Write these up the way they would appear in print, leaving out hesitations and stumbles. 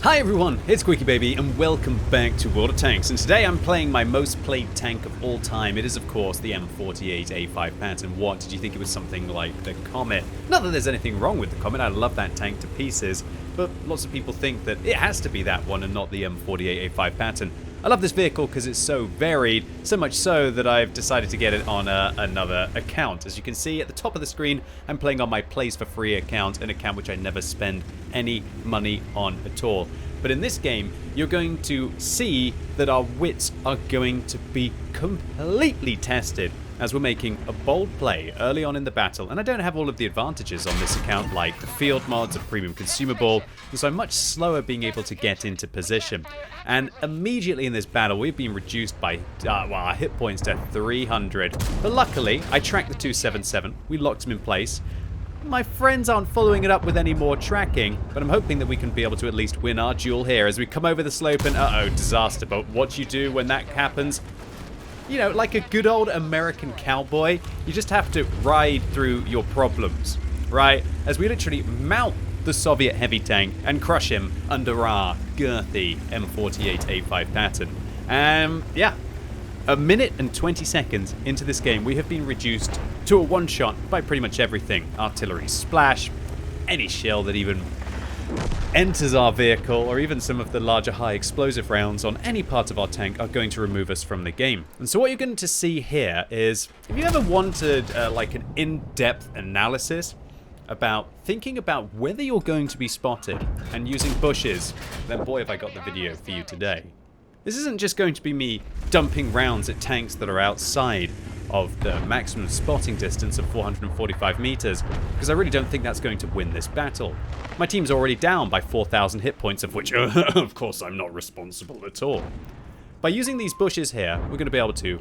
Hi everyone, it's QuickyBaby and welcome back to World of Tanks, and today I'm playing my most played tank of all time. It is of course the M48A5 pattern. What, did you think it was something like the Comet? Not that there's anything wrong with the Comet, I love that tank to pieces, but lots of people think that it has to be that one and not the M48A5 pattern. I love this vehicle because it's so varied, so much so that I've decided to get it on another account. As you can see at the top of the screen, I'm playing on my Plays for Free account, an account which I never spend any money on at all. But in this game, you're going to see that our wits are going to be completely tested as we're making a bold play early on in the battle, and I don't have all of the advantages on this account like the field mods, a premium consumable, and so I'm much slower being able to get into position. And immediately in this battle we've been reduced by our hit points to 300, but luckily I tracked the 277, we locked him in place. My friends aren't following it up with any more tracking, but I'm hoping that we can be able to at least win our duel here as we come over the slope and uh-oh, disaster. But what you do when that happens, you know, like a good old American cowboy, you just have to ride through your problems, right? As we literally mount the Soviet heavy tank and crush him under our girthy M48A5 pattern. Yeah, a minute and 20 seconds into this game, we have been reduced to a one-shot by pretty much everything. Artillery splash, any shell that even enters our vehicle, or even some of the larger high explosive rounds on any part of our tank are going to remove us from the game. And so what you're going to see here is, if you ever wanted like an in-depth analysis about thinking about whether you're going to be spotted and using bushes, then boy have I got the video for you today. This isn't just going to be me dumping rounds at tanks that are outside of the maximum spotting distance of 445 meters, because I really don't think that's going to win this battle. My team's already down by 4,000 hit points, of which, of course, I'm not responsible at all. By using these bushes here, we're going to be able to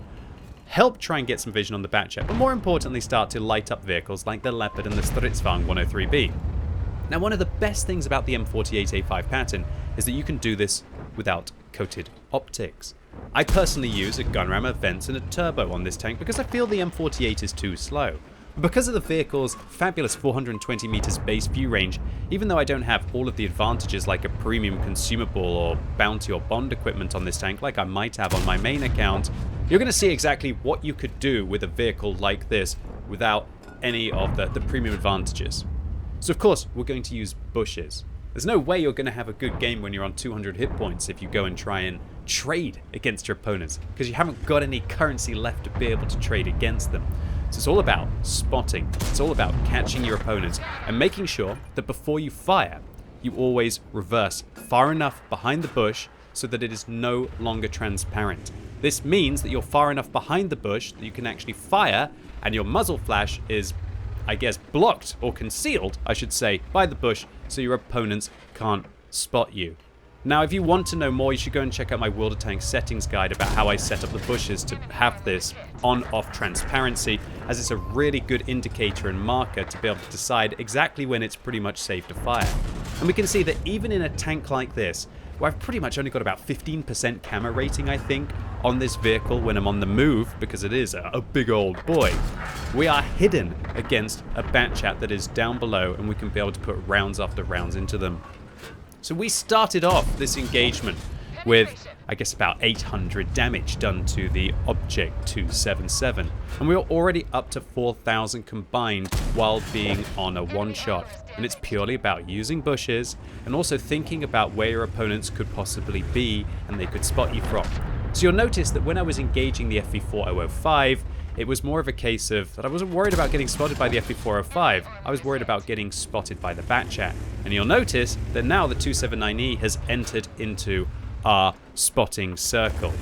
help try and get some vision on the Batchat, but more importantly start to light up vehicles like the Leopard and the Stridsvagn 103B. Now, one of the best things about the M48A5 pattern is that you can do this without coated optics. I personally use a gun ram, a vents, and a turbo on this tank because I feel the M48 is too slow. Because of the vehicle's fabulous 420 meters base view range, even though I don't have all of the advantages like a premium consumable or bounty or bond equipment on this tank like I might have on my main account, you're going to see exactly what you could do with a vehicle like this without any of the premium advantages. So of course, we're going to use bushes. There's no way you're going to have a good game when you're on 200 hit points if you go and try and trade against your opponents, because you haven't got any currency left to be able to trade against them. So it's all about spotting, it's all about catching your opponents and making sure that before you fire, you always reverse far enough behind the bush so that it is no longer transparent. This means that you're far enough behind the bush that you can actually fire and your muzzle flash is, I guess, blocked or concealed, I should say, by the bush so your opponents can't spot you. Now, if you want to know more, you should go and check out my World of Tanks settings guide about how I set up the bushes to have this on-off transparency, as it's a really good indicator and marker to be able to decide exactly when it's pretty much safe to fire. And we can see that even in a tank like this, where I've pretty much only got about 15% camera rating, I think, on this vehicle when I'm on the move, because it is a big old boy, we are hidden against a Batchat that is down below, and we can be able to put rounds after rounds into them. So we started off this engagement with, I guess, about 800 damage done to the Object 277, and we were already up to 4,000 combined while being on a one-shot. And it's purely about using bushes and also thinking about where your opponents could possibly be and they could spot you from. So you'll notice that when I was engaging the FV4005, it was more of a case of that I wasn't worried about getting spotted by the FV405, I was worried about getting spotted by the Batchat. And you'll notice that now the 279E has entered into our spotting circle.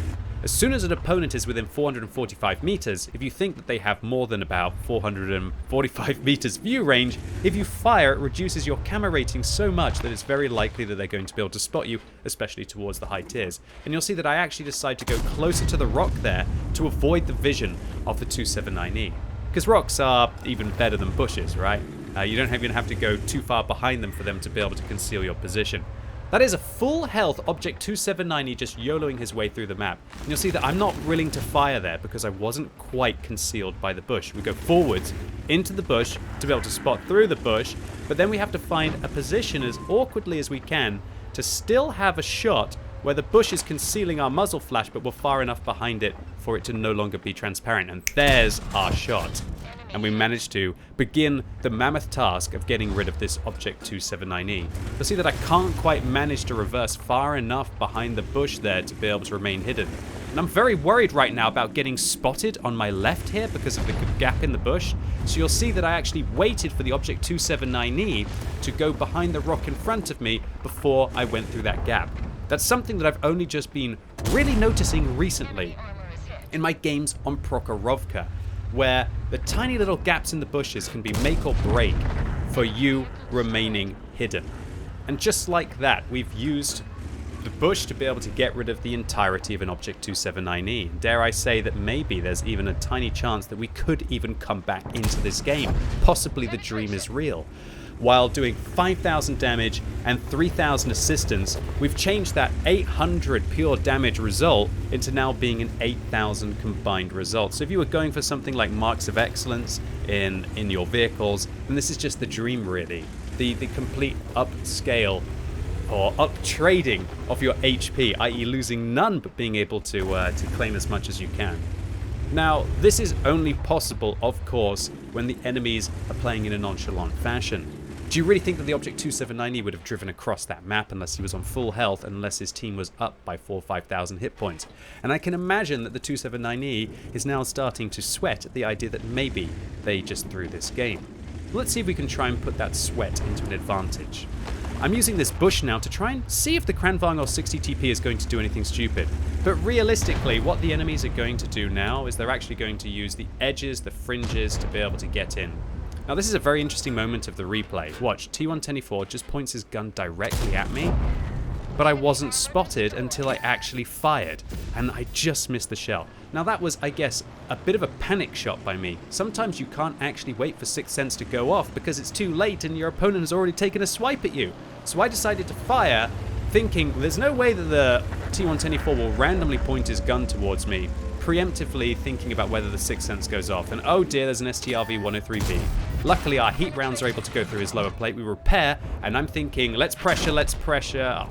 As soon as an opponent is within 445 meters, if you think that they have more than about 445 meters view range, if you fire, it reduces your camera rating so much that it's very likely that they're going to be able to spot you, especially towards the high tiers. And you'll see that I actually decide to go closer to the rock there to avoid the vision of the 279E. Because rocks are even better than bushes, right? You don't even have to go too far behind them for them to be able to conceal your position. That is a full health Object 279E just YOLOing his way through the map. And you'll see that I'm not willing to fire there because I wasn't quite concealed by the bush. We go forwards into the bush to be able to spot through the bush, but then we have to find a position as awkwardly as we can to still have a shot where the bush is concealing our muzzle flash, but we're far enough behind it for it to no longer be transparent. And there's our shot. And we managed to begin the mammoth task of getting rid of this Object 279E. You'll see that I can't quite manage to reverse far enough behind the bush there to be able to remain hidden. And I'm very worried right now about getting spotted on my left here because of the gap in the bush. So you'll see that I actually waited for the Object 279E to go behind the rock in front of me before I went through that gap. That's something that I've only just been really noticing recently in my games on Prokhorovka, where the tiny little gaps in the bushes can be make or break for you remaining hidden. And just like that, we've used the bush to be able to get rid of the entirety of an Object 279E. Dare I say that maybe there's even a tiny chance that we could even come back into this game. Possibly the dream is real. While doing 5,000 damage and 3,000 assistance, we've changed that 800 pure damage result into now being an 8,000 combined result. So if you were going for something like marks of excellence in your vehicles, then this is just the dream really. The complete upscale or up trading of your HP, i.e. losing none but being able to claim as much as you can. Now, this is only possible, of course, when the enemies are playing in a nonchalant fashion. Do you really think that the Object 279E would have driven across that map unless he was on full health, unless his team was up by 4,000 or 5,000 hit points? And I can imagine that the 279E is now starting to sweat at the idea that maybe they just threw this game. Let's see if we can try and put that sweat into an advantage. I'm using this bush now to try and see if the Kranvang or 60 TP is going to do anything stupid. But realistically, what the enemies are going to do now is they're actually going to use the edges, the fringes to be able to get in. Now this is a very interesting moment of the replay. Watch, T124 just points his gun directly at me, but I wasn't spotted until I actually fired, and I just missed the shell. Now that was, I guess, a bit of a panic shot by me. Sometimes you can't actually wait for Sixth Sense to go off because it's too late and your opponent has already taken a swipe at you. So I decided to fire, thinking there's no way that the T124 will randomly point his gun towards me, preemptively thinking about whether the Sixth Sense goes off. And oh dear, there's an STRV-103B. Luckily, our heat rounds are able to go through his lower plate. We repair, and I'm thinking, let's pressure, let's pressure. Oh.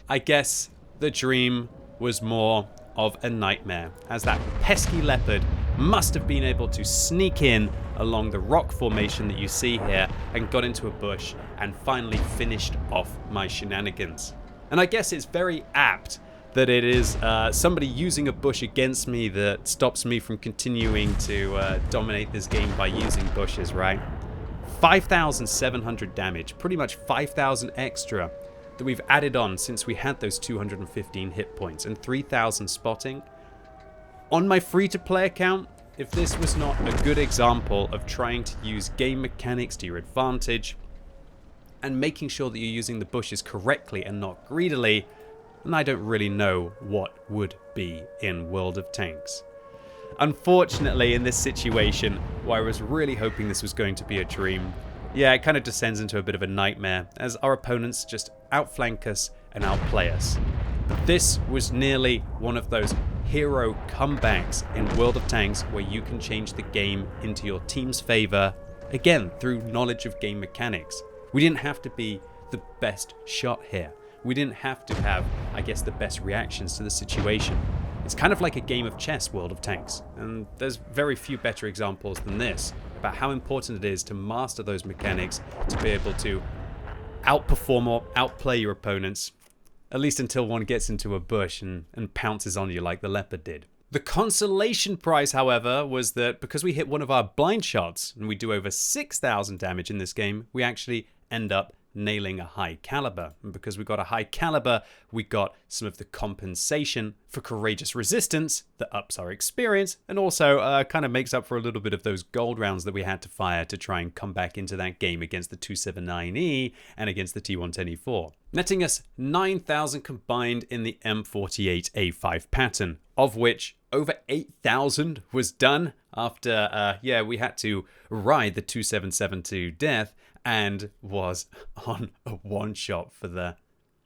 I guess the dream was more of a nightmare, as that pesky leopard must have been able to sneak in along the rock formation that you see here and got into a bush and finally finished off my shenanigans. And I guess it's very apt that it is somebody using a bush against me that stops me from continuing to dominate this game by using bushes, right? 5,700 damage, pretty much 5,000 extra that we've added on since we had those 215 hit points and 3,000 spotting. On my free-to-play account, if this was not a good example of trying to use game mechanics to your advantage and making sure that you're using the bushes correctly and not greedily, and I don't really know what would be in World of Tanks. Unfortunately, in this situation, where I was really hoping this was going to be a dream, yeah, it kind of descends into a bit of a nightmare as our opponents just outflank us and outplay us. But this was nearly one of those hero comebacks in World of Tanks where you can change the game into your team's favor, again, through knowledge of game mechanics. We didn't have to be the best shot here. We didn't have to have, I guess, the best reactions to the situation. It's kind of like a game of chess, World of Tanks, and there's very few better examples than this about how important it is to master those mechanics to be able to outperform or outplay your opponents, at least until one gets into a bush and pounces on you like the leopard did. The consolation prize, however, was that because we hit one of our blind shots and we do over 6,000 damage in this game, we actually end up nailing a high caliber. And because we got a high caliber, we got some of the compensation for courageous resistance that ups our experience and also kind of makes up for a little bit of those gold rounds that we had to fire to try and come back into that game against the 279E and against the T124. Netting us 9,000 combined in the M48A5 pattern, of which over 8,000 was done after, we had to ride the 277 to death and was on a one-shot for the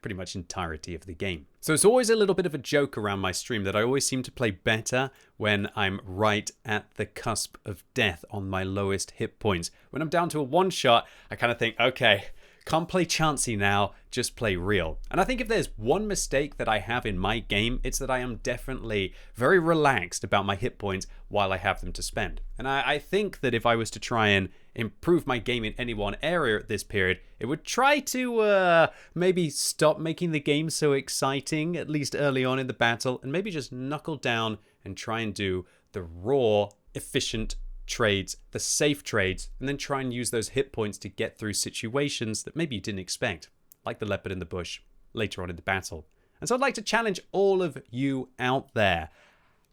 pretty much entirety of the game. So it's always a little bit of a joke around my stream that I always seem to play better when I'm right at the cusp of death on my lowest hit points. When I'm down to a one-shot, I kind of think, okay, Can't play chancy now, just play real. And I think if there's one mistake that I have in my game, it's that I am definitely very relaxed about my hit points while I have them to spend. And I think that if I was to try and improve my game in any one area at this period, it would try to maybe stop making the game so exciting, at least early on in the battle, and maybe just knuckle down and try and do the raw, efficient trades, the safe trades, and then try and use those hit points to get through situations that maybe you didn't expect, like the leopard in the bush later on in the battle. And so I'd like to challenge all of you out there.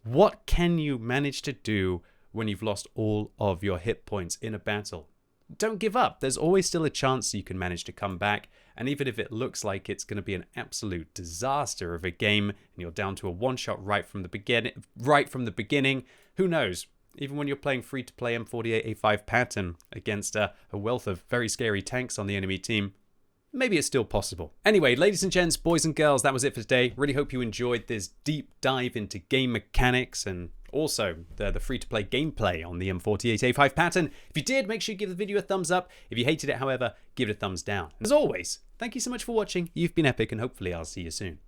What can you manage to do when you've lost all of your hit points in a battle? Don't give up. There's always still a chance you can manage to come back. And even if it looks like it's going to be an absolute disaster of a game and you're down to a one-shot right from the beginning, who knows? Even when you're playing free-to-play M48A5 pattern against a wealth of very scary tanks on the enemy team, maybe it's still possible. Anyway, ladies and gents, boys and girls, that was it for today. Really hope you enjoyed this deep dive into game mechanics and also the free-to-play gameplay on the M48A5 pattern. If you did, make sure you give the video a thumbs up. If you hated it, however, give it a thumbs down. As always, thank you so much for watching. You've been epic, and hopefully I'll see you soon.